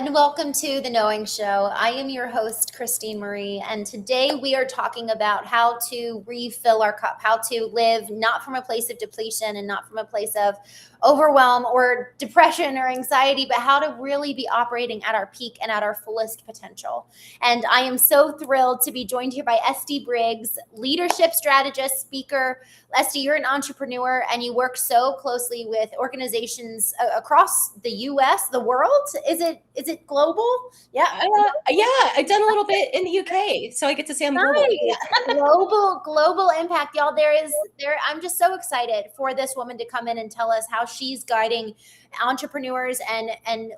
and welcome to the Knowing Show. I am your host, Christine Marie, and today we are talking about how to refill our cup, how to live not from a place of depletion and not from a place of overwhelm or depression or anxiety, but how to really be operating at our peak and at our fullest potential. And I am so thrilled to be joined here by Estie Briggs, leadership strategist, speaker. Estie, you're an entrepreneur and you work so closely with organizations across the US, the world. Is it global? Yeah. Yeah, I've done a little bit in the UK, so I get to say I'm global. Nice. Global impact, y'all. I'm just so excited for this woman to come in and tell us how she's guiding entrepreneurs and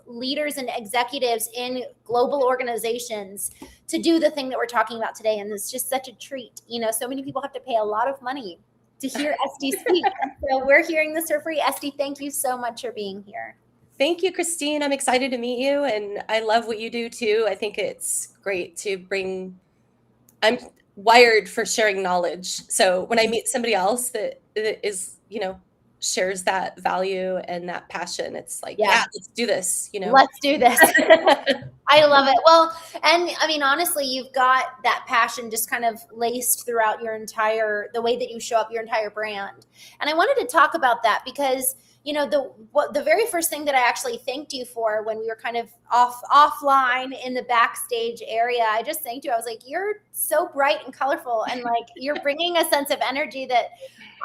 leaders and executives in global organizations to do the thing that we're talking about today. And it's just such a treat. So many people have to pay a lot of money to hear Estie speak. So we're hearing this for free. Estie, thank you so much for being here. Thank you, Christine. I'm excited to meet you, and I love what you do too. I think it's great to bring. I'm wired for sharing knowledge, so when I meet somebody else that is, shares that value and that passion, it's like, yeah, let's do this. Let's do this. I love it. Well, and I mean, honestly, you've got that passion just kind of laced throughout the way that you show up, your entire brand. And I wanted to talk about that because the very first thing that I actually thanked you for when we were kind of offline in the backstage area, I just thanked you. I was like, you're so bright and colorful, and like you're bringing a sense of energy that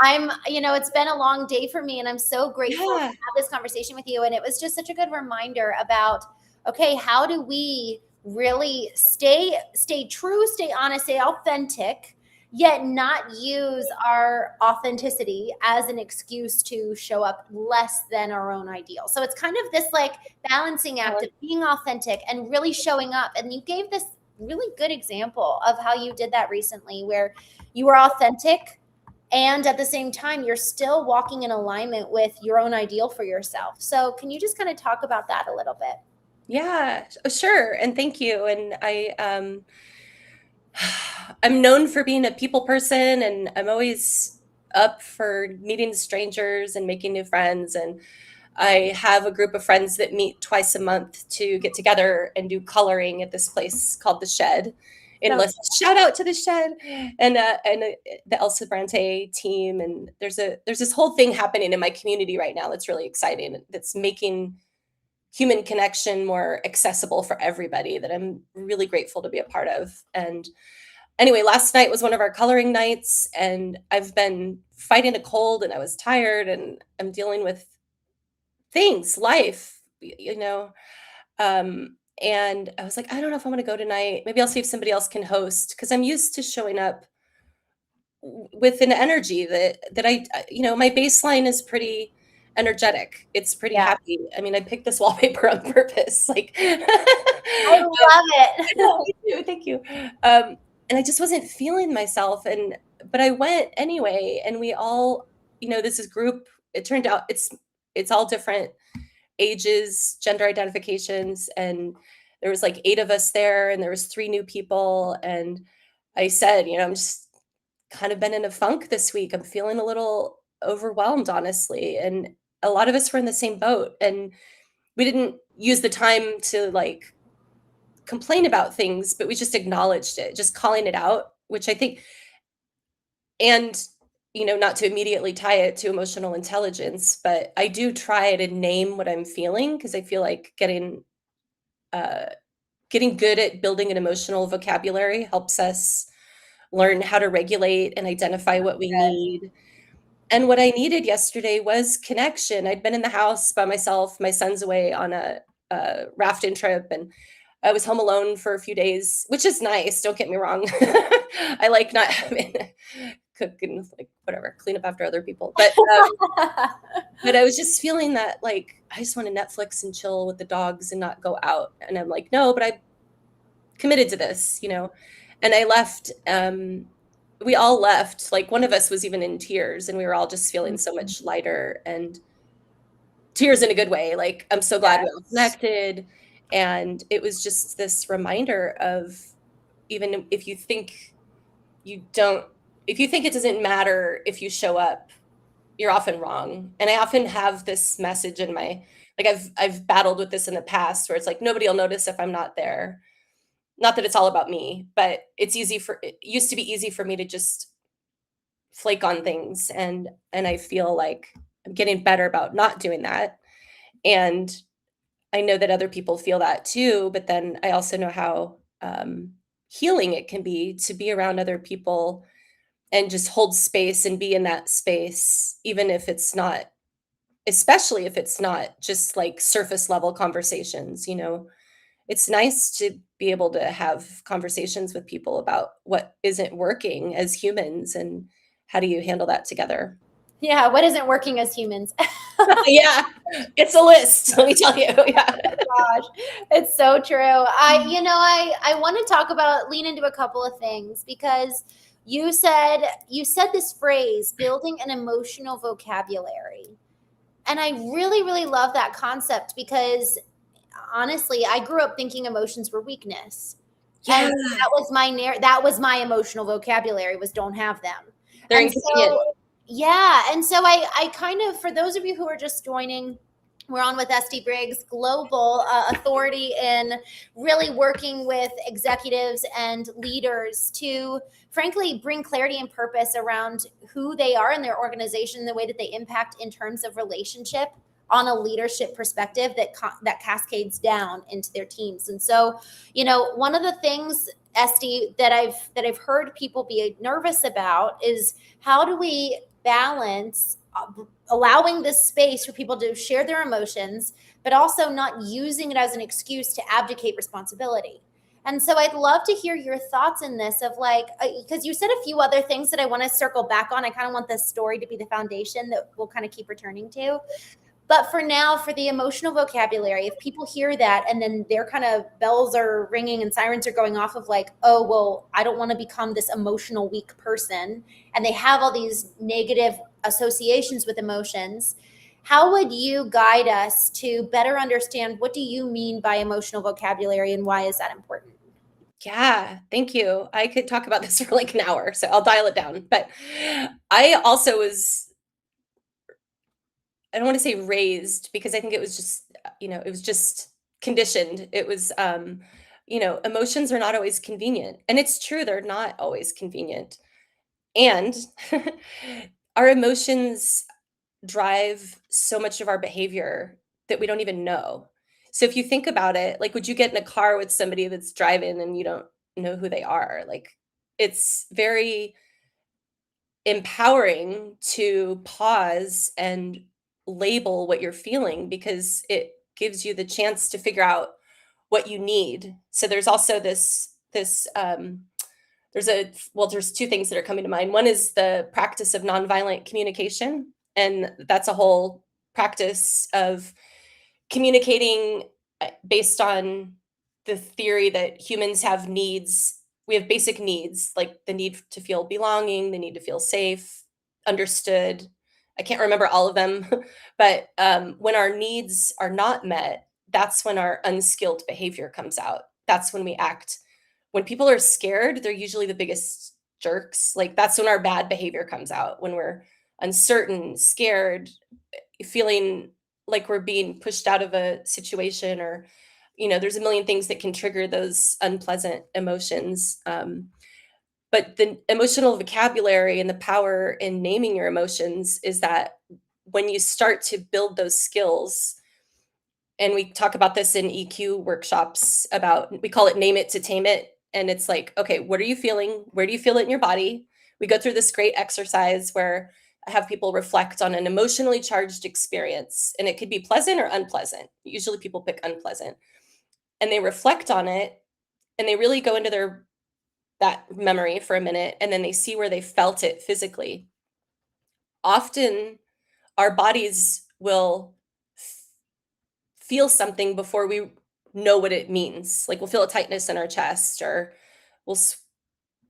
it's been a long day for me, and I'm so grateful to have this conversation with you. And it was just such a good reminder about, okay, how do we really stay true, stay honest, stay authentic, yet not use our authenticity as an excuse to show up less than our own ideal. So it's kind of this like balancing act of being authentic and really showing up. And you gave this really good example of how you did that recently, where you were authentic and at the same time, you're still walking in alignment with your own ideal for yourself. So can you just kind of talk about that a little bit? Yeah, sure. And thank you. And I'm known for being a people person, and I'm always up for meeting strangers and making new friends. And I have a group of friends that meet twice a month to get together and do coloring at this place called The Shed. Shout out to The Shed and the Elsa Brante team. And there's this whole thing happening in my community right now that's really exciting. That's making human connection more accessible for everybody, that I'm really grateful to be a part of. And anyway, last night was one of our coloring nights, and I've been fighting a cold, and I was tired, and I'm dealing with things, life, and I was like, I don't know if I want to go tonight. Maybe I'll see if somebody else can host, because I'm used to showing up with an energy that my baseline is pretty energetic. It's pretty happy. I mean, I picked this wallpaper on purpose. Like, I love it. Thank you. And I just wasn't feeling myself. But I went anyway, and we all, this is group. It turned out it's all different ages, gender identifications. And there was like 8 of us there, and there was 3 new people. And I said, I'm just kind of been in a funk this week. I'm feeling a little overwhelmed, honestly. And a lot of us were in the same boat, and we didn't use the time to like complain about things, but we just acknowledged it, just calling it out, which I think, and, not to immediately tie it to emotional intelligence, but I do try to name what I'm feeling, because I feel like getting good at building an emotional vocabulary helps us learn how to regulate and identify what we need. And what I needed yesterday was connection. I'd been in the house by myself. My son's away on a rafting trip, and I was home alone for a few days, which is nice. Don't get me wrong. I like not having to cook and like whatever, clean up after other people. But I was just feeling that like I just want to Netflix and chill with the dogs and not go out. And I'm like, no, but I committed to this, And I left. We all left. Like one of us was even in tears, and we were all just feeling so much lighter, and tears in a good way. Like, I'm so glad we all connected. And it was just this reminder of, even if you think it doesn't matter if you show up, you're often wrong. And I often have this message in my Like I've battled with this in the past where it's like nobody will notice if I'm not there. Not that it's all about me, but it used to be easy for me to just flake on things, and I feel like I'm getting better about not doing that. And I know that other people feel that too, but then I also know how healing it can be to be around other people and just hold space and be in that space, even if it's not, especially if it's not just like surface level conversations, you know. It's nice to be able to have conversations with people about what isn't working as humans and how do you handle that together. Yeah, what isn't working as humans? Yeah, it's a list, let me tell you. Yeah. Gosh, it's so true. I want to talk about lean into a couple of things because you said this phrase, building an emotional vocabulary. And I really, really love that concept because honestly, I grew up thinking emotions were weakness. And Yeah, that was my emotional vocabulary was don't have them. they're And inconvenient. so yeah, and so I kind of, for those of you who are just joining, we're on with Estie Briggs, global authority in really working with executives and leaders to, frankly, bring clarity and purpose around who they are in their organization, the way that they impact in terms of relationship on a leadership perspective that cascades down into their teams. And so, one of the things, Esty, that I've heard people be nervous about is how do we balance allowing this space for people to share their emotions, but also not using it as an excuse to abdicate responsibility. And so I'd love to hear your thoughts in this of like, because you said a few other things that I want to circle back on. I kind of want this story to be the foundation that we'll kind of keep returning to. But for now, for the emotional vocabulary, if people hear that and then their kind of bells are ringing and sirens are going off of like, oh, well, I don't want to become this emotional weak person, and they have all these negative associations with emotions, how would you guide us to better understand what do you mean by emotional vocabulary and why is that important? Yeah, thank you. I could talk about this for like an hour, so I'll dial it down. But I also was, I don't want to say raised because I think it was just, it was just conditioned. It was, emotions are not always convenient. And it's true, they're not always convenient. And our emotions drive so much of our behavior that we don't even know. So if you think about it, like, would you get in a car with somebody that's driving and you don't know who they are? Like, it's very empowering to pause and label what you're feeling because it gives you the chance to figure out what you need. So there's also there's two things that are coming to mind. One is the practice of nonviolent communication, and that's a whole practice of communicating based on the theory that humans have needs. We have basic needs, like the need to feel belonging, the need to feel safe, understood. I can't remember all of them, but when our needs are not met, that's when our unskilled behavior comes out. That's when we act. When people are scared, they're usually the biggest jerks. Like that's when our bad behavior comes out, when we're uncertain, scared, feeling like we're being pushed out of a situation, or there's a million things that can trigger those unpleasant emotions. But the emotional vocabulary and the power in naming your emotions is that when you start to build those skills, and we talk about this in EQ workshops, about, we call it name it to tame it. And it's like, okay, what are you feeling? Where do you feel it in your body? We go through this great exercise where I have people reflect on an emotionally charged experience, and it could be pleasant or unpleasant. Usually people pick unpleasant, and they reflect on it, and they really go into that memory for a minute, and then they see where they felt it physically. Often our bodies will feel something before we know what it means. Like we'll feel a tightness in our chest, or we'll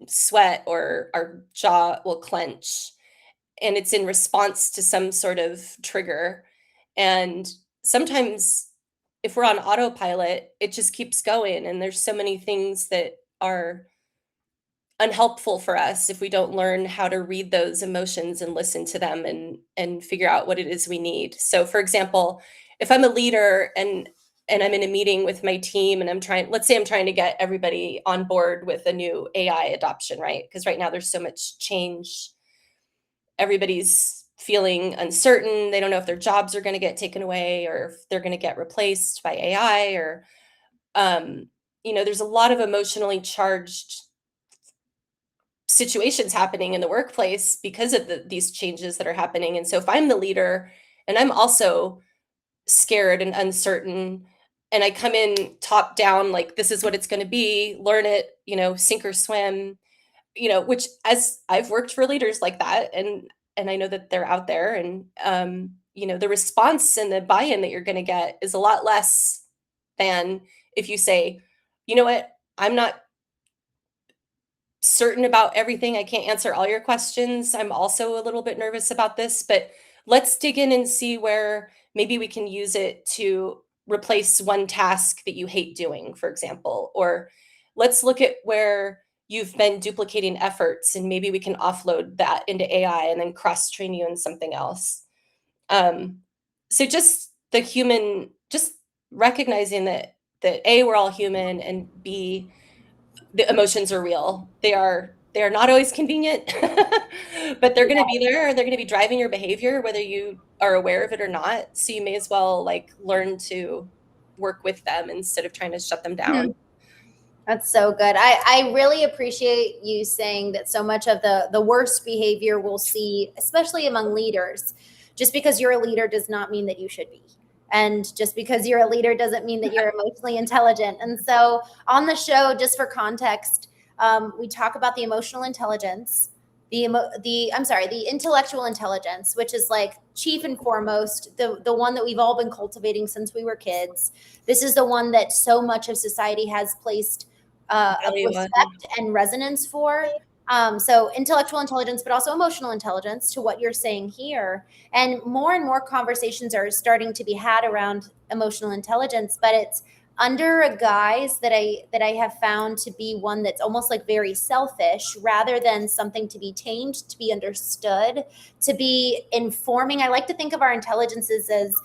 sweat, or our jaw will clench. And it's in response to some sort of trigger. And sometimes, if we're on autopilot, it just keeps going. And there's so many things that are unhelpful for us if we don't learn how to read those emotions and listen to them and figure out what it is we need. So for example, if I'm a leader and I'm in a meeting with my team and let's say I'm trying to get everybody on board with a new AI adoption, right? Because right now there's so much change. Everybody's feeling uncertain. They don't know if their jobs are going to get taken away or if they're going to get replaced by AI or, um, there's a lot of emotionally charged situations happening in the workplace because of these changes that are happening. And so if I'm the leader and I'm also scared and uncertain and I come in top down like this is what it's going to be, learn it, sink or swim, which as I've worked for leaders like that and I know that they're out there and the response and the buy-in that you're going to get is a lot less than if you say, you know what, I'm not certain about everything. I can't answer all your questions. I'm also a little bit nervous about this, but let's dig in and see where maybe we can use it to replace one task that you hate doing, for example. Or let's look at where you've been duplicating efforts and maybe we can offload that into AI and then cross train you in something else. Um, so just recognizing that A, we're all human, and B, the emotions are real. They are not always convenient, but they're going to be there. They're going to be driving your behavior, whether you are aware of it or not. So you may as well like learn to work with them instead of trying to shut them down. That's so good. I really appreciate you saying that so much of the worst behavior we'll see, especially among leaders, just because you're a leader does not mean that you should be. And just because you're a leader doesn't mean that you're emotionally intelligent. And so on the show, just for context, we talk about the emotional intelligence, the intellectual intelligence, which is like chief and foremost, the one that we've all been cultivating since we were kids. This is the one that so much of society has placed of Value on. respect and resonance for. So intellectual intelligence, but also emotional intelligence to what you're saying here. And more conversations are starting to be had around emotional intelligence, but it's under a guise that I have found to be one that's almost like very selfish rather than something to be tamed, to be understood, to be informing. I like to think of our intelligences as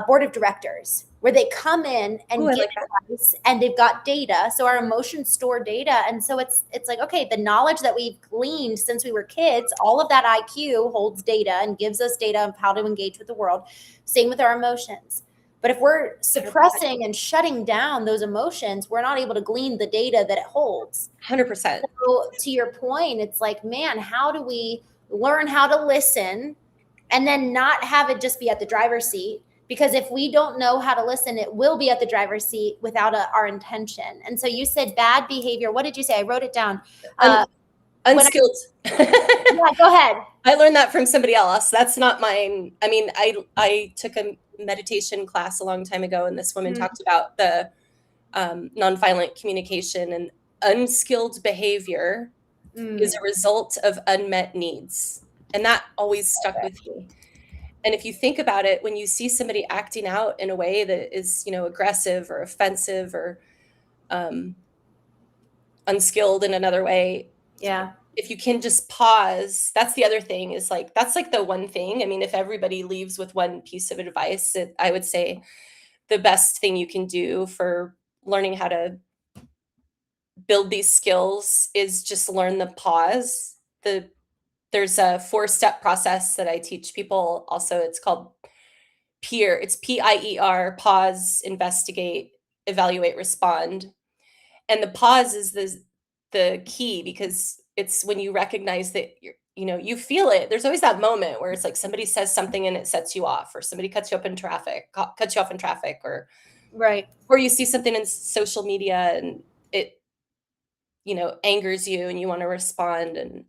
board of directors where they come in Ooh, and I give like that. advice and they've got data. So our emotions store data. And so it's like, okay, the knowledge that we've gleaned since we were kids, all of that IQ holds data and gives us data of how to engage with the world. Same with our emotions. But if we're 100%. suppressing and shutting down those emotions, we're not able to glean the data that it holds. 100%. So to your point, it's like, man, how do we learn how to listen and then not have it just be at the driver's seat? Because if we don't know how to listen, it will be at the driver's seat without our intention. And so you said bad behavior. What did you say? I wrote it down. When Unskilled. yeah, go ahead. I learned that from somebody else. That's not mine. I mean, I took a meditation class a long time ago, and this woman talked about the nonviolent communication and unskilled behavior is a result of unmet needs. And that always stuck with me. And if you think about it, when you see somebody acting out in a way that is, aggressive or offensive or um, unskilled in another way, Yeah. if you can just pause, that's the other thing is like, that's like the one thing. I mean, if everybody leaves with one piece of advice, I would say the best thing you can do for learning how to build these skills is just learn the pause. There's a 4-step process that I teach people. Also, it's called PIER. It's PIER, pause, investigate, evaluate, respond. And the pause is the key because it's when you recognize that you feel it. There's always that moment where it's like somebody says something and it sets you off, or somebody cuts you off in traffic, Right. or you see something in social media and it angers you and you want to respond. And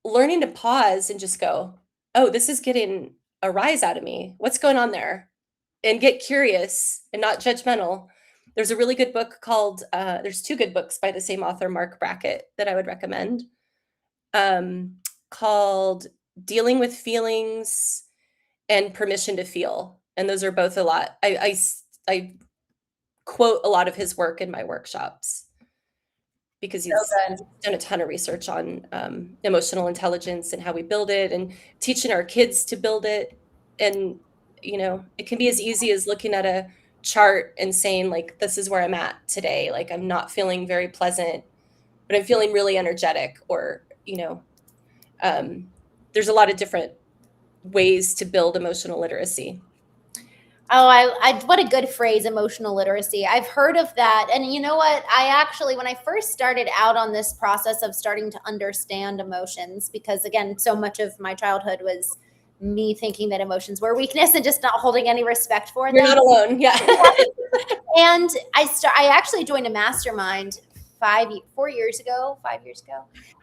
learning to pause and just go, oh, this is getting a rise out of me. What's going on there? And get curious and not judgmental. There's a really good book called, there's 2 good books by the same author, Mark Brackett, that I would recommend, called Dealing with Feelings and Permission to Feel. And those are both a lot. I quote a lot of his work in my workshops because So he's good. done a ton of research on emotional intelligence and how we build it and teaching our kids to build it. And it can be as easy as looking at a chart and saying, like, this is where I'm at today. Like, I'm not feeling very pleasant, but I'm feeling really energetic, or, there's a lot of different ways to build emotional literacy. Oh, what a good phrase, emotional literacy. I've heard of that. And you know what? I actually, when I first started out on this process of starting to understand emotions, because again, so much of my childhood was me thinking that emotions were weakness and just not holding any respect for You're them. not alone. Yeah. And I actually joined a mastermind 5 years ago,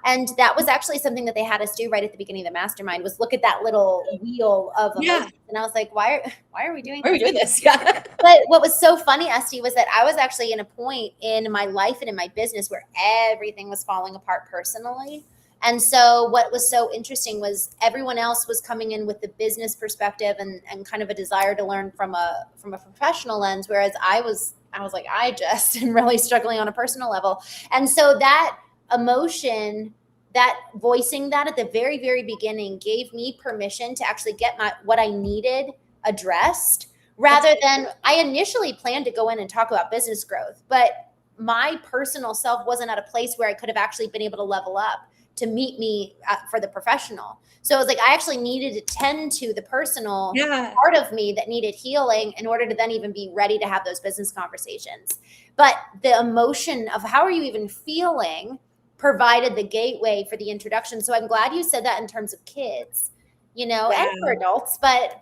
and that was actually something that they had us do right at the beginning of the mastermind, was look at that little wheel of Yeah. emotions. And I was like, why are we doing Why are we doing this? Yeah. But what was so funny, Estie, was that I was actually in a point in my life and in my business where everything was falling apart personally. And so what was so interesting was everyone else was coming in with the business perspective and kind of a desire to learn from a professional lens, whereas I was like, I just am really struggling on a personal level. And so that emotion, that voicing that at the very, very beginning gave me permission to actually get what I needed addressed, rather than I initially planned to go in and talk about business growth, but my personal self wasn't at a place where I could have actually been able to level up to meet me for the professional. So it was like I actually needed to tend to the personal Yeah. part of me that needed healing in order to then even be ready to have those business conversations. But the emotion of how are you even feeling provided the gateway for the introduction. So I'm glad you said that in terms of kids, and for adults, but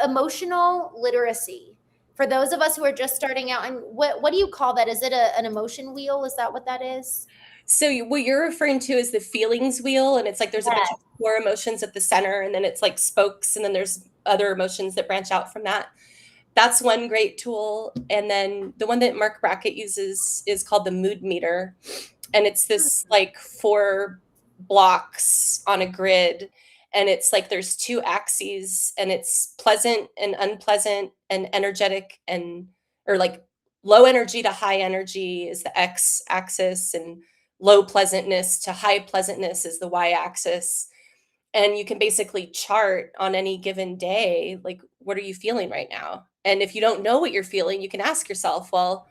emotional literacy for those of us who are just starting out. And what do you call that? Is it an emotion wheel? Is that what that is? So what you're referring to is the feelings wheel, and it's like there's a bunch Yeah. of core emotions at the center, and then it's like spokes, and then there's other emotions that branch out from that. That's one great tool. And then the one that Mark Brackett uses is called the mood meter. And it's this like 4 blocks on a grid. And it's like there's 2 axes, and it's pleasant and unpleasant and energetic, and or like low energy to high energy is the X axis, and low pleasantness to high pleasantness is the Y axis. And you can basically chart on any given day, like, what are you feeling right now? And if you don't know what you're feeling, you can ask yourself, well,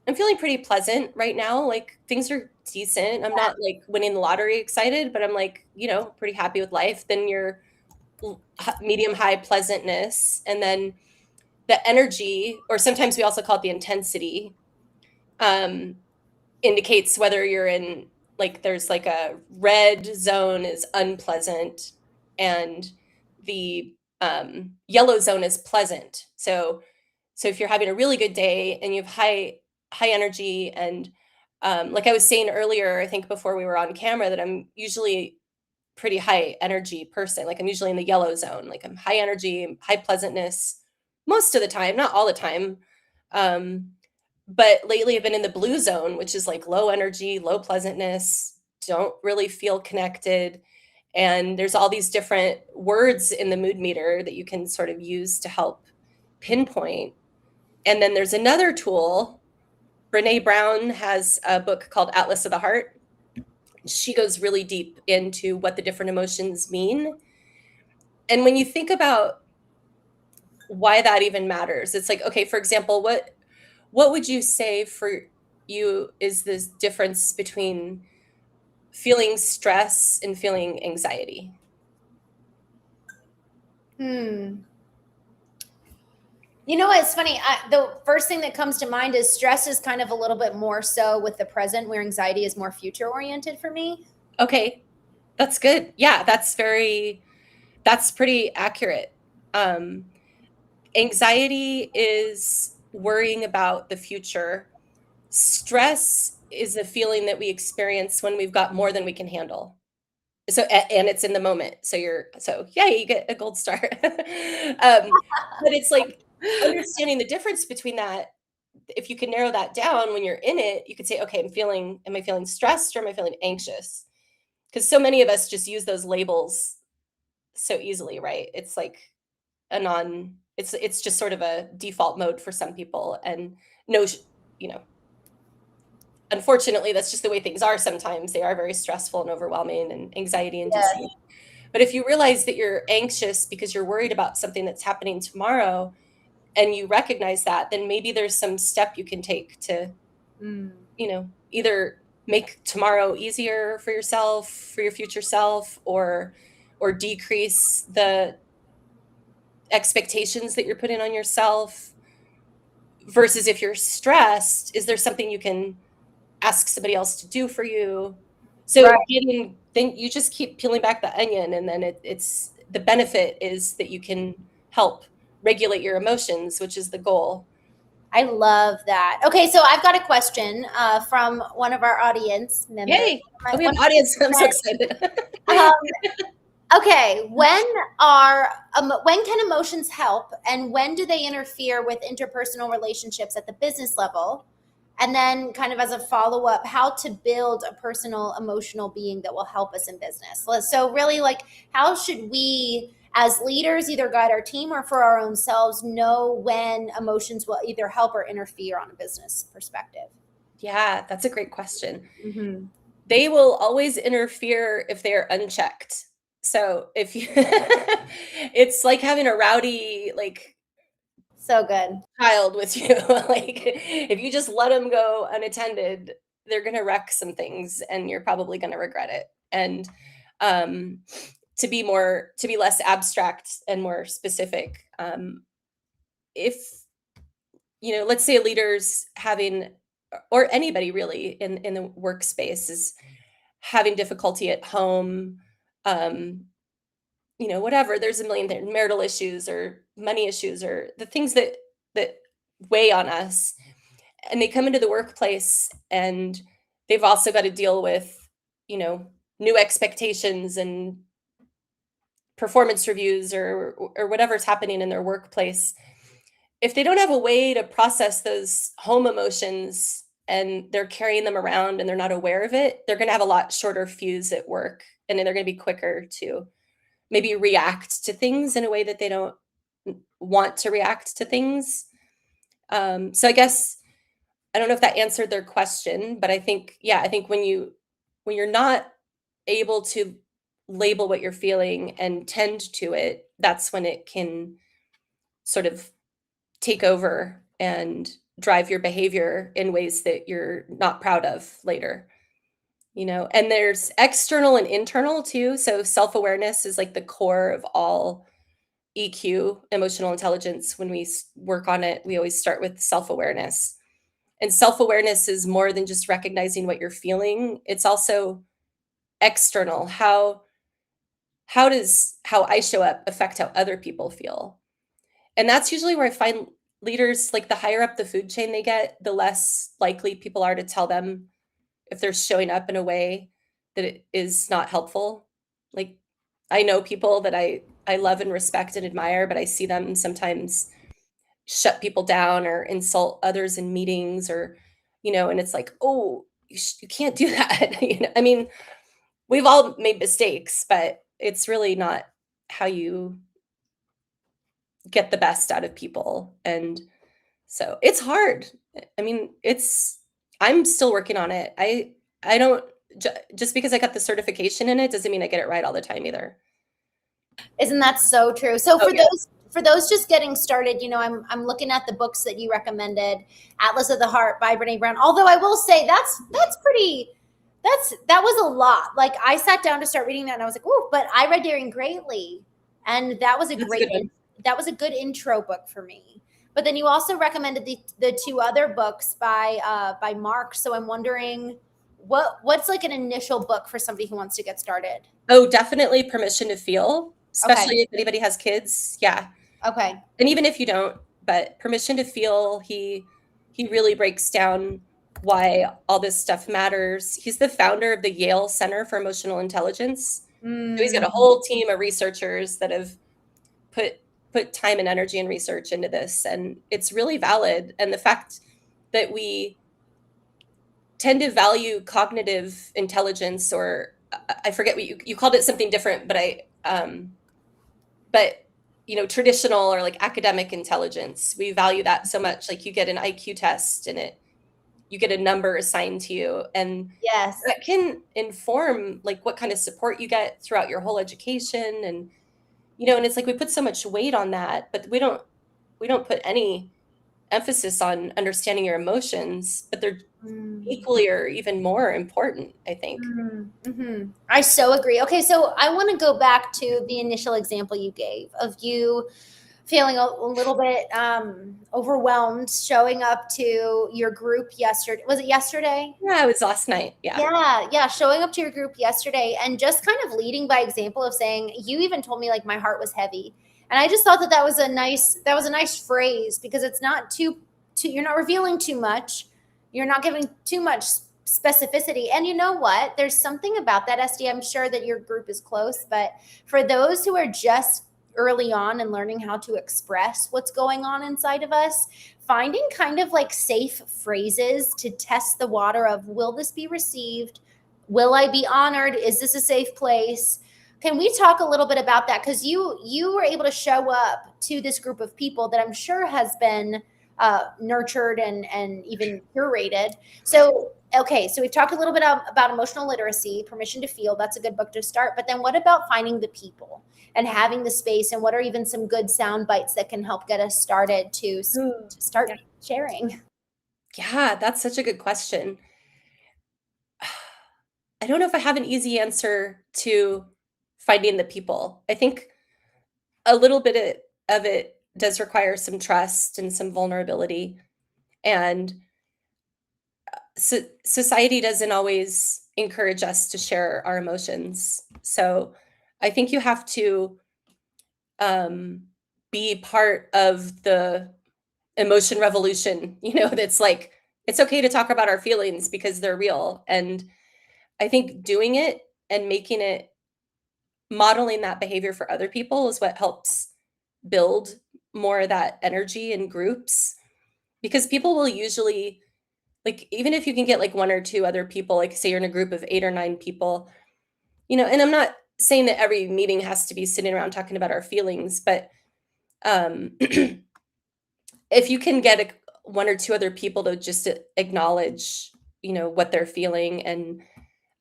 I'm feeling pretty pleasant right now. Like, things are decent. I'm not like winning the lottery excited, but I'm like, pretty happy with life. Then your medium high pleasantness. And then the energy, or sometimes we also call it the intensity, um, indicates whether you're in, like, there's like a red zone is unpleasant, and the yellow zone is pleasant. So if you're having a really good day and you have high energy, and like I was saying earlier, I think before we were on camera, that I'm usually pretty high energy person. Like, I'm usually in the yellow zone. Like, I'm high energy, high pleasantness most of the time, not all the time. Um, but lately I've been in the blue zone, which is like low energy, low pleasantness, don't really feel connected. And there's all these different words in the mood meter that you can sort of use to help pinpoint. And then there's another tool. Brene Brown has a book called Atlas of the Heart. She goes really deep into what the different emotions mean. And when you think about why that even matters, it's like, okay, for example, what would you say for you is this difference between feeling stress and feeling anxiety? Hmm. You know what? It's funny. The first thing that comes to mind is stress is kind of a little bit more so with the present, where anxiety is more future oriented for me. Okay, that's good. Yeah, that's pretty accurate. Um, Anxiety is worrying about the future. Stress is a feeling that we experience when we've got more than we can handle. So, and it's in the moment. So yeah, you get a gold star. But it's like understanding the difference between that. If you can narrow that down when you're in it, you could say, okay, am I feeling stressed, or am I feeling anxious? Because so many of us just use those labels so easily, right? It's like it's just sort of a default mode for some people. And no, you know, unfortunately, that's just the way things are. Sometimes they are very stressful and overwhelming and anxiety Yes. inducing. But if you realize that you're anxious because you're worried about something that's happening tomorrow and you recognize that, then maybe there's some step you can take to, either make tomorrow easier for yourself, for your future self, or decrease the expectations that you're putting on yourself. Versus if you're stressed, is there something you can ask somebody else to do for you? So Right. you just keep peeling back the onion, and then it's the benefit is that you can help regulate your emotions, which is the goal. I love that. Okay, so I've got a question from one of our audience members. Yay! Oh, we have One of audience. I'm so my excited. friends. Okay, when can emotions help, and when do they interfere with interpersonal relationships at the business level? And then, kind of as a follow up, how to build a personal emotional being that will help us in business. So, really, like, how should we, as leaders, either guide our team or for our own selves, know when emotions will either help or interfere on a business perspective? Yeah, that's a great question. Mm-hmm. They will always interfere if they are unchecked. So if you, it's like having a rowdy like So good. child with you. Like if you just let them go unattended, they're gonna wreck some things, and you're probably gonna regret it. And um, to be less abstract and more specific, if let's say a leader's having, or anybody really in the workspace is having difficulty at home, um, whatever. There's a million things, marital issues or money issues or the things that weigh on us, and they come into the workplace and they've also got to deal with, you know, new expectations and performance reviews or whatever's happening in their workplace. If they don't have a way to process those home emotions and they're carrying them around and they're not aware of it, they're going to have a lot shorter fuse at work, and then they're going to be quicker to maybe react to things in a way that they don't want to react to things. So I guess I don't know if that answered their question, but I think when you're not able to label what you're feeling and tend to it, that's when it can sort of take over and drive your behavior in ways that you're not proud of later. And there's external and internal too. So self-awareness is like the core of all EQ, emotional intelligence. When we work on it, we always start with self-awareness. And self-awareness is more than just recognizing what you're feeling. It's also external. How does how I show up affect how other people feel? And that's usually where I find leaders, like the higher up the food chain they get, the less likely people are to tell them if they're showing up in a way that it is not helpful. Like I know people that I love and respect and admire, but I see them sometimes shut people down or insult others in meetings, or and it's like, oh, you can't do that. I mean, we've all made mistakes, but it's really not how you get the best out of people. And so it's hard. I mean, I'm still working on it. I don't just because I got the certification in it doesn't mean I get it right all the time either. Isn't that so true? So Oh yeah. for those just getting started, I'm looking at the books that you recommended, Atlas of the Heart by Brene Brown. Although I will say that's pretty that was a lot. Like I sat down to start reading that and I was like, "Ooh," but I read Daring Greatly, and that was a That's a good one. that was a good intro book for me. But then you also recommended the two other books by Mark. So I'm wondering what's like an initial book for somebody who wants to get started. Oh, definitely Permission to Feel, Okay. especially if anybody has kids. Yeah. Okay. And even if you don't, but Permission to Feel, he really breaks down why all this stuff matters. He's the founder of the Yale Center for Emotional Intelligence. So he's got a Mm, whole team of researchers that have put put time and energy and research into this, and it's really valid. And the fact that we tend to value cognitive intelligence, or I forget what you called it, something different, but but traditional or like academic intelligence, we value that so much. Like you get an IQ test and you get a number assigned to you, and Yes. that can inform like what kind of support you get throughout your whole education. And and it's like we put so much weight on that, but we don't put any emphasis on understanding your emotions, but they're Mm. equally or even more important, I think. Mm-hmm. I so agree. Okay, so I want to go back to the initial example you gave of you feeling a little bit overwhelmed showing up to your group yesterday. Was it yesterday? Yeah, it was last night. Yeah. Yeah, yeah, showing up to your group yesterday and just kind of leading by example of saying, you even told me like my heart was heavy. And I just thought that that was a nice phrase because it's not too you're not revealing too much. You're not giving too much specificity. And you know what? There's something about that, Esty. I'm sure that your group is close, but for those who are just early on and learning how to express what's going on inside of us, finding kind of like safe phrases to test the water of, will this be received? Will I be honored? Is this a safe place? Can we talk a little bit about that? Because you were able to show up to this group of people that I'm sure has been nurtured and even curated. So okay, so we've talked a little bit about emotional literacy, permission to feel. That's a good book to start. But then what about finding the people and having the space? And what are even some good sound bites that can help get us started to start Yeah. sharing? Yeah, that's such a good question. I don't know if I have an easy answer to finding the people. I think a little bit of it does require some trust and some vulnerability. And society doesn't always encourage us to share our emotions. So I think you have to um, be part of the emotion revolution, that's like, it's okay to talk about our feelings because they're real. And I think doing it and making it, modeling that behavior for other people is what helps build more of that energy in groups, because people will usually, like, even if you can get like one or two other people, like say you're in a group of 8 or 9 people, and I'm not saying that every meeting has to be sitting around talking about our feelings, but if you can get one or two other people to just acknowledge, what they're feeling, and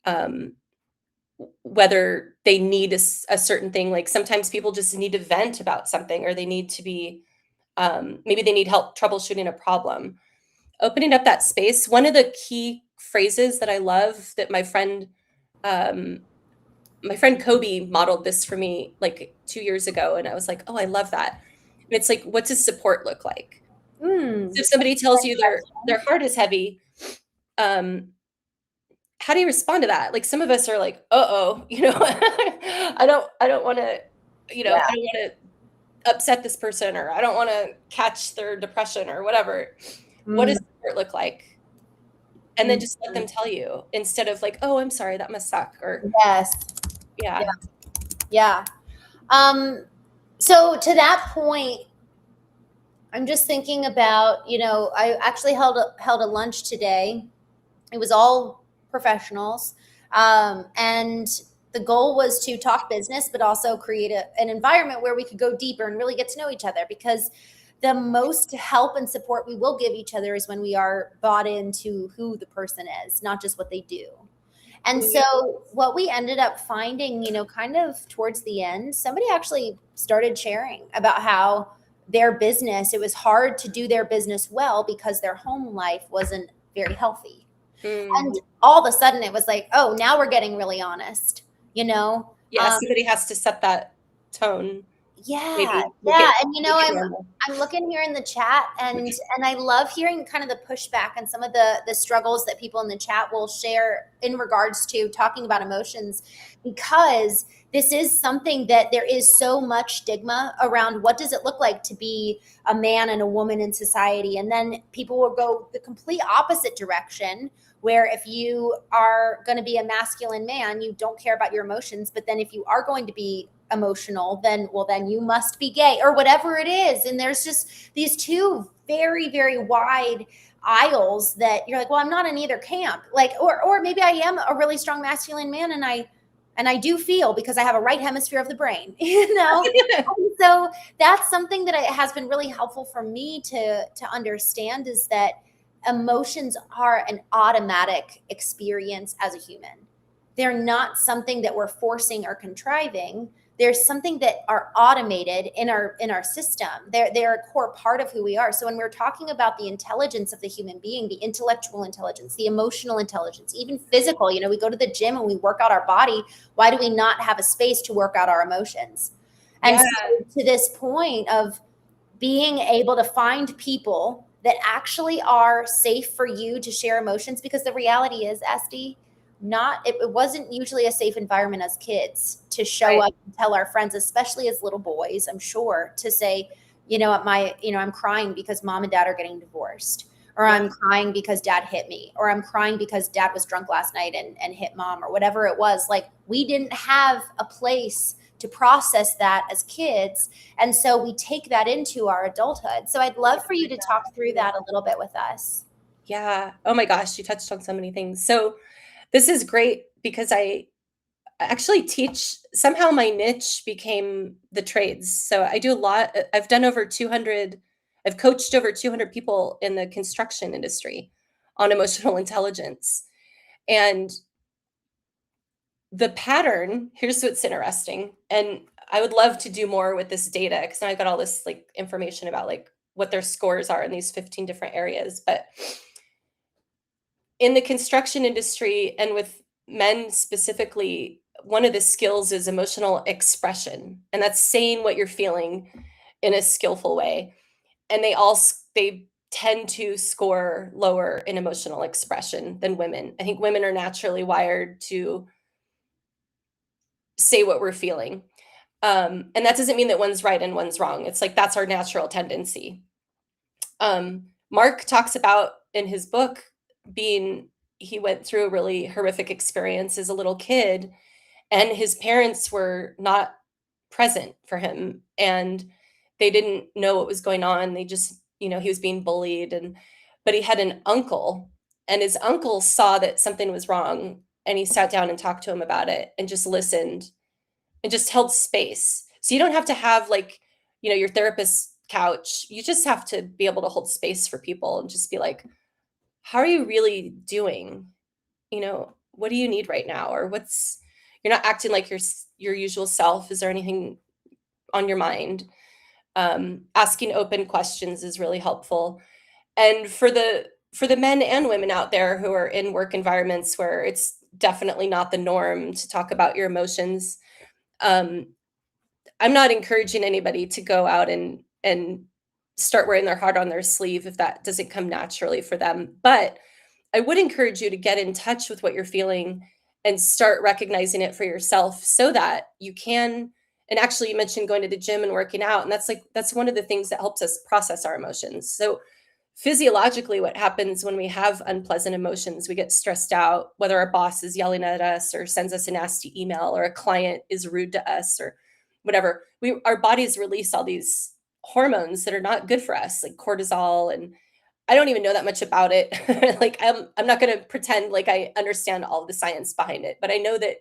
um, whether they need a certain thing. Like sometimes people just need to vent about something, or they need to be, maybe they need help troubleshooting a problem. Opening up that space. One of the key phrases that I love that um, my friend Kobe modeled this for me like 2 years ago, and I was like, oh, I love that. And it's like, what does support look like? So if somebody tells you their heart is heavy, um, how do you respond to that? Like some of us are like, uh-oh, I don't want to, Yeah. I don't want to upset this person, or I don't want to catch their depression or whatever. What does Mm, support look like? And then mm, just let them tell you, instead of like, oh, I'm sorry, that must suck. Or yes. Yeah. yeah. Yeah. Um, so to that point, I'm just thinking about, I actually held a lunch today. It was all professionals. And the goal was to talk business, but also create an environment where we could go deeper and really get to know each other, because the most help and support we will give each other is when we are bought into who the person is, not just what they do. And Mhm. so what we ended up finding, kind of towards the end, somebody actually started sharing about how their business, it was hard to do their business well because their home life wasn't very healthy. Mm. And all of a sudden it was like, oh, now we're getting really honest, you know? Yeah, somebody has to set that tone, Yeah, maybe yeah, and make it I'm normal. I'm looking here in the chat, and I love hearing kind of the pushback and some of the struggles that people in the chat will share in regards to talking about emotions, because this is something that there is so much stigma around. What does it look like to be a man and a woman in society? And then people will go the complete opposite direction, where if you are going to be a masculine man, you don't care about your emotions, but then if you are going to be emotional, then you must be gay or whatever it is. And there's just these two very, very wide aisles that you're like, well, I'm not in either camp. Like, or maybe I am a really strong masculine man, and I do feel because I have a right hemisphere of the brain, so that's something that it has been really helpful for me to understand, is that emotions are an automatic experience as a human. They're not something that we're forcing or contriving. There's something that are automated in our system. They're a core part of who we are. So when we're talking about the intelligence of the human being, the intellectual intelligence, the emotional intelligence, even physical, we go to the gym and we work out our body. Why do we not have a space to work out our emotions? And Yeah. so to this point of being able to find people that actually are safe for you to share emotions, because the reality is, Estie, it wasn't usually a safe environment as kids to show Right. up and tell our friends, especially as little boys, I'm sure, to say, I'm crying because mom and dad are getting divorced, or Yeah. I'm crying because dad hit me, or I'm crying because dad was drunk last night and hit mom, or whatever it was. Like, we didn't have a place to process that as kids. And so we take that into our adulthood. So I'd love for you to talk through that a little bit with us. Yeah. Oh my gosh, you touched on so many things. So this is great because I actually teach, somehow my niche became the trades. So I do a lot. I've done over 200, I've coached over 200 people in the construction industry on emotional intelligence. And the pattern, here's what's interesting. And I would love to do more with this data because now I got all this like information about like what their scores are in these 15 different areas. But in the construction industry and with men specifically, one of the skills is emotional expression, and that's saying what you're feeling in a skillful way. And they tend to score lower in emotional expression than women. I think women are naturally wired to say what we're feeling. And that doesn't mean that one's right and one's wrong. It's like that's our natural tendency. Mark talks about in his book he went through a really horrific experience as a little kid, and his parents were not present for him, and they didn't know what was going on. They just, he was being bullied, but he had an uncle, and his uncle saw that something was wrong, and he sat down and talked to him about it and just listened and just held space. So you don't have to have like, your therapist's couch. You just have to be able to hold space for people and just be like, how are you really doing? What do you need right now? Or you're not acting like your usual self. Is there anything on your mind? Asking open questions is really helpful. And for the men and women out there who are in work environments where it's definitely not the norm to talk about your emotions, um, I'm not encouraging anybody to go out and start wearing their heart on their sleeve if that doesn't come naturally for them. But I would encourage you to get in touch with what you're feeling and start recognizing it for yourself so that you can. And actually, you mentioned going to the gym and working out, and that's one of the things that helps us process our emotions. So physiologically, what happens when we have unpleasant emotions, we get stressed out, whether our boss is yelling at us or sends us a nasty email or a client is rude to us or whatever. Our bodies release all these hormones that are not good for us, like cortisol. And I don't even know that much about it. Like I'm not going to pretend like I understand all of the science behind it, but I know that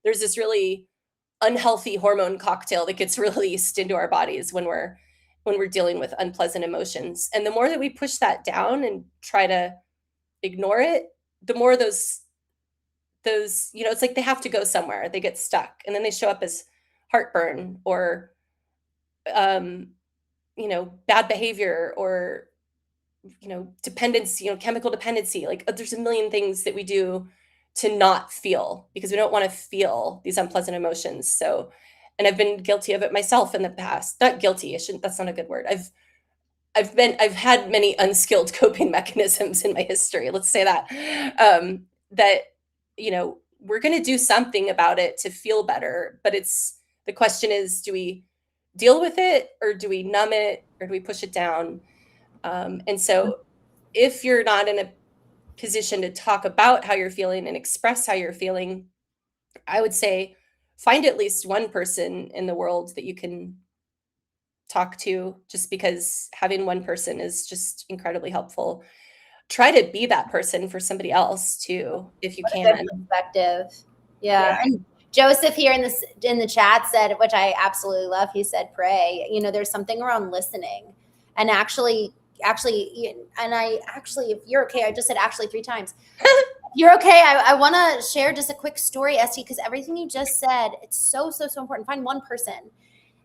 there's this really unhealthy hormone cocktail that gets released into our bodies when we're dealing with unpleasant emotions. And the more that we push that down and try to ignore it, the more those it's like they have to go somewhere. They get stuck and then they show up as heartburn or um bad behavior or dependency, chemical dependency. Like there's a million things that we do to not feel because we don't want to feel these unpleasant emotions. So, and I've been guilty of it myself in the past. Not guilty, I shouldn't, that's not a good word. I've had many unskilled coping mechanisms in my history. Let's say that. That, we're going to do something about it to feel better, but the question is, do we deal with it or do we numb it or do we push it down? And so if you're not in a position to talk about how you're feeling and express how you're feeling, I would say find at least one person in the world that you can talk to, just because having one person is just incredibly helpful. Try to be that person for somebody else too, if you What a good can. perspective. Yeah. Yeah. And Joseph here in the chat said, which I absolutely love, he said, pray. There's something around listening and actually actually, and I actually, if you're okay, I just said actually 3 times. You're okay. I want to share just a quick story, Estie, because everything you just said, it's so, so, so important. Find one person.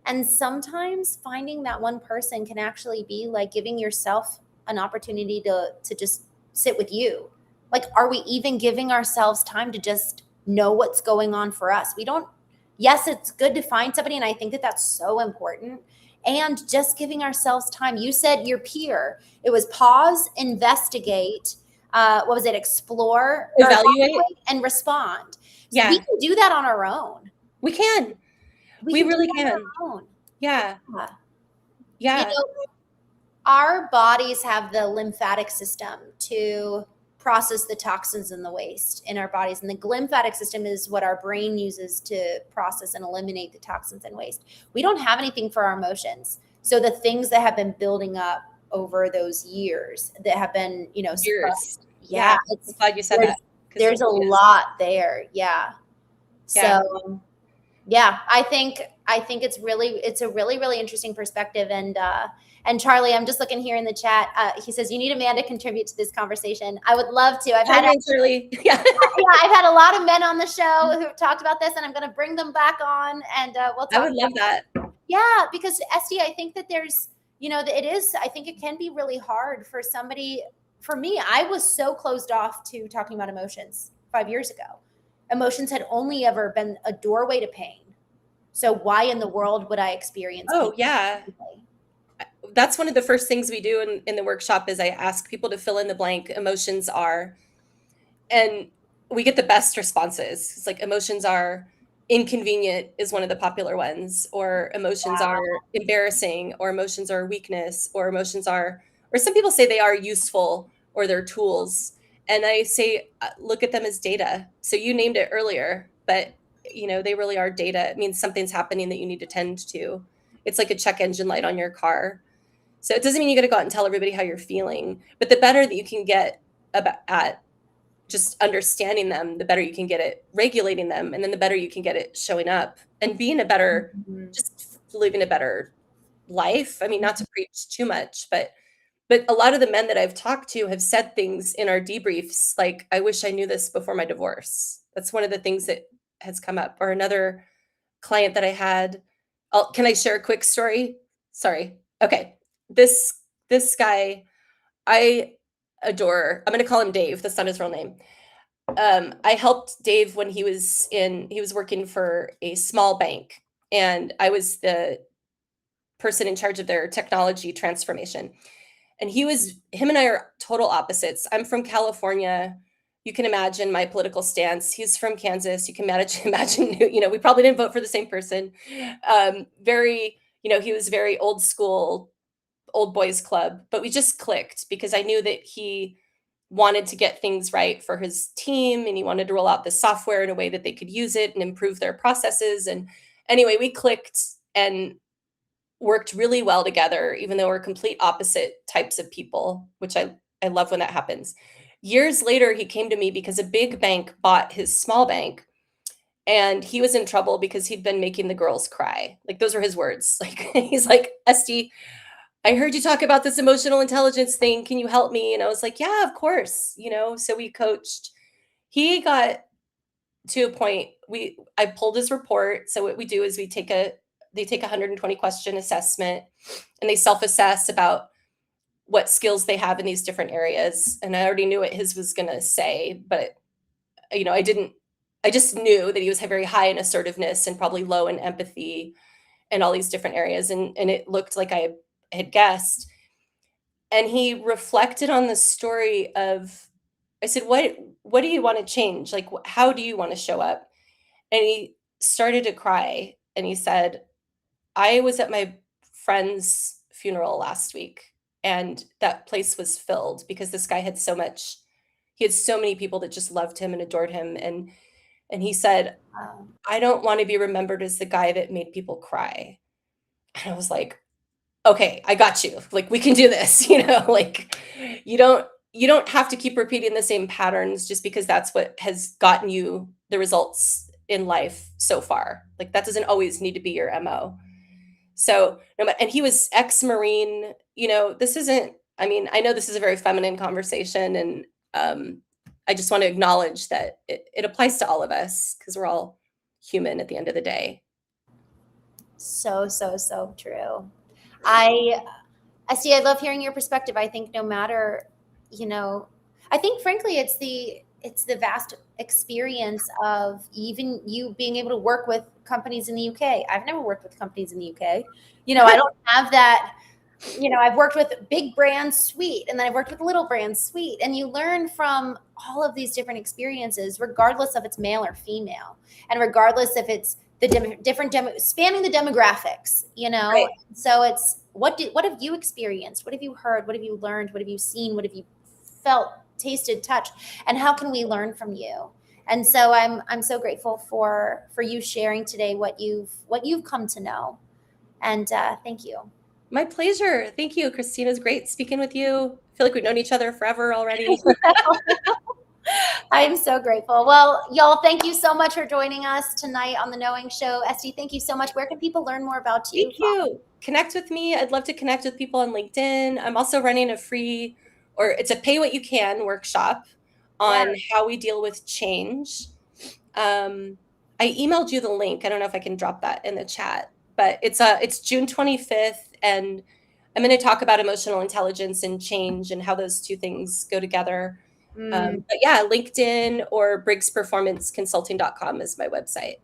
And sometimes finding that one person can actually be like giving yourself an opportunity to just sit with you. Like, are we even giving ourselves time to just know what's going on for us? We don't, yes, it's good to find somebody. And I think that that's so important. And just giving ourselves time. You said your peer, it was pause, investigate, what was it, explore, or Evaluate. and respond. So we Yeah, can do that on our own. we can. We We can do really that on can. our own. Yeah. Yeah. You Yeah. know, our bodies have the lymphatic system to process the toxins and the waste in our bodies. And the lymphatic system is what our brain uses to process and eliminate the toxins and waste. We don't have anything for our emotions. So the things that have been building up over those years that have been, Years. suppressed. Yeah, Yeah. I'm glad you said there's, that because there there's a really is. lot there. Yeah. Yeah. So yeah, I think it's a really really interesting perspective. And Charlie, I'm just looking here in the chat. He says you need a man to contribute to this conversation. I would love to. Chime in, Shirley. Yeah. Yeah, I've had a lot of men on the show who've talked about this, and I'm going to bring them back on, and we'll I talk. would love that. Yeah, because Esty, I think that there's, it is. I think it can be really hard for somebody. For me, I was so closed off to talking about emotions 5 years ago. Emotions had only ever been a doorway to pain. So why in the world would I experience pain? Oh, yeah. That's one of the first things we do in the workshop is I ask people to fill in the blank emotions are, and we get the best responses. It's like emotions are inconvenient is one of the popular ones, or emotions are embarrassing, or emotions are weakness, or emotions are, or some people say they are useful or they're tools. And I say, look at them as data. So you named it earlier, but they really are data. It means something's happening that you need to tend to. It's like a check engine light on your car. So it doesn't mean you got to go out and tell everybody how you're feeling, but the better that you can get about at just understanding them, the better you can get at regulating them, and then the better you can get at showing up and being a better, Mhm. just living a better life. I mean, not to preach too much, but a lot of the men that I've talked to have said things in our debriefs like, "I wish I knew this before my divorce." That's one of the things that has come up. Or another client that I had, can I share a quick story? Sorry. Okay. This this guy I adore. I'm going to call him Dave. That's not his real name. I helped Dave when he was working for a small bank, and I was the person in charge of their technology transformation. And him and I are total opposites. I'm from California. You can imagine my political stance. He's from Kansas. You can imagine, we probably didn't vote for the same person. Very, he was very old school, old boys club, but we just clicked because I knew that he wanted to get things right for his team and he wanted to roll out the software in a way that they could use it and improve their processes. And anyway, we clicked and worked really well together, even though we're complete opposite types of people, which I love when that happens. Years later, he came to me because a big bank bought his small bank and he was in trouble because he'd been making the girls cry. Like those are his words. Like he's like, Estie, I heard you talk about this emotional intelligence thing. Can you help me? And I was like, yeah, of course. So we coached. He got to a point I pulled his report. So what we do is they take a 120 question assessment and they self-assess about what skills they have in these different areas. And I already knew what his was going to say, but I just knew that he was very high in assertiveness and probably low in empathy and all these different areas. And it looked like I had guessed. And he reflected on the story of, I said, what do you want to change? Like, how do you want to show up? And he started to cry and he said, I was at my friend's funeral last week and that place was filled because this guy he had so many people that just loved him and adored him. And he said, I don't want to be remembered as the guy that made people cry. And I was like, okay, I got you. Like we can do this, like you don't you don't have to keep repeating the same patterns just because that's what has gotten you the results in life so far. Like that doesn't always need to be your MO. So, no, and he was ex-Marine, this isn't I mean, I know this is a very feminine conversation, and I just want to acknowledge that it applies to all of us because we're all human at the end of the day. So, so, so true. I I love hearing your perspective. I think no matter, you know, I think frankly it's the vast experience of even you being able to work with companies in the UK. I've never worked with companies in the UK. I don't have that. I've worked with big brands, sweet, and then I've worked with little brands, sweet, and you learn from all of these different experiences, regardless of it's male or female, and regardless if it's the different spanning the demographics. Right. So it's what have you experienced? What have you heard? What have you learned? What have you seen? What have you felt, tasted, touched? And how can we learn from you? And so I'm so grateful for you sharing today what you've come to know. And thank you. My pleasure. Thank you, Christina. It's great speaking with you. I feel like we've known each other forever already. I am so grateful. Well, y'all, thank you so much for joining us tonight on the Knowing Show. Estie, thank you so much. Where can people learn more about you? Thank you. Connect with me. I'd love to connect with people on LinkedIn. I'm also running a free, or it's a pay what you can workshop Yeah. on how we deal with change. I emailed you the link. I don't know if I can drop that in the chat, but it's June 25th, and I'm going to talk about emotional intelligence and change and how those two things go together. But yeah, LinkedIn or briggsperformanceconsulting.com is my website.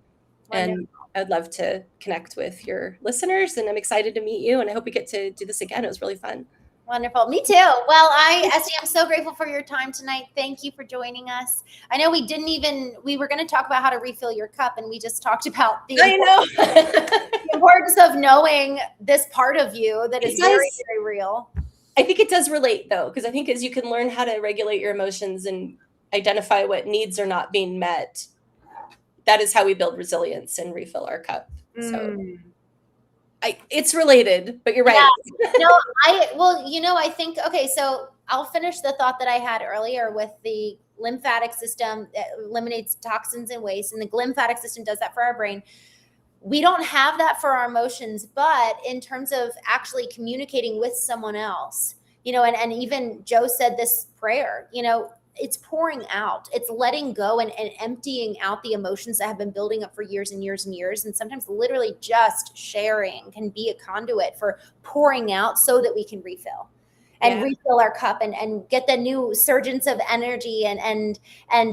Wonderful. And I'd love to connect with your listeners, and I'm excited to meet you, and I hope we get to do this again. It was really fun. Wonderful. Me too. Well, Estie, I'm so grateful for your time tonight. Thank you for joining us. I know we were going to talk about how to refill your cup, and we just talked about I know. the importance of knowing this part of you that is very, very real. I think it does relate though, because I think as you can learn how to regulate your emotions and identify what needs are not being met, that is how we build resilience and refill our cup. So it's related, but you're right. Yeah. No, I think, okay, so I'll finish the thought that I had earlier with the lymphatic system that eliminates toxins and waste, and the glymphatic system does that for our brain. We don't have that for our emotions, but in terms of actually communicating with someone else, and even Joe said this prayer, it's pouring out, it's letting go and emptying out the emotions that have been building up for years and years and years. And sometimes literally just sharing can be a conduit for pouring out so that we can refill and refill our cup and get the new surgence of energy and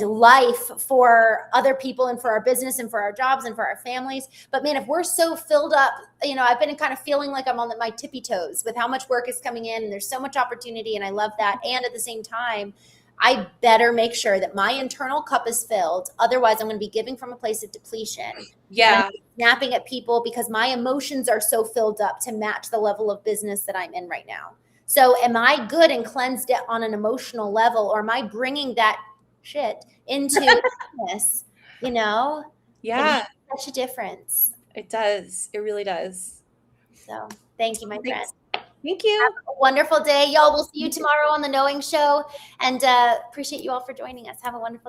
life for other people and for our business and for our jobs and for our families. But man, if we're so filled up, I've been kind of feeling like I'm on my tippy toes with how much work is coming in, and there's so much opportunity, and I love that. And at the same time, I better make sure that my internal cup is filled. Otherwise, I'm going to be giving from a place of depletion. Yeah. Snapping at people because my emotions are so filled up to match the level of business that I'm in right now. So am I good and cleansed on an emotional level, or am I bringing that shit into business? Yeah. It makes such a difference. It does. It really does. So thank you, my friend. Thank you. Have a wonderful day. Y'all, we'll see you tomorrow on the Knowing Show, and appreciate you all for joining us. Have a wonderful day.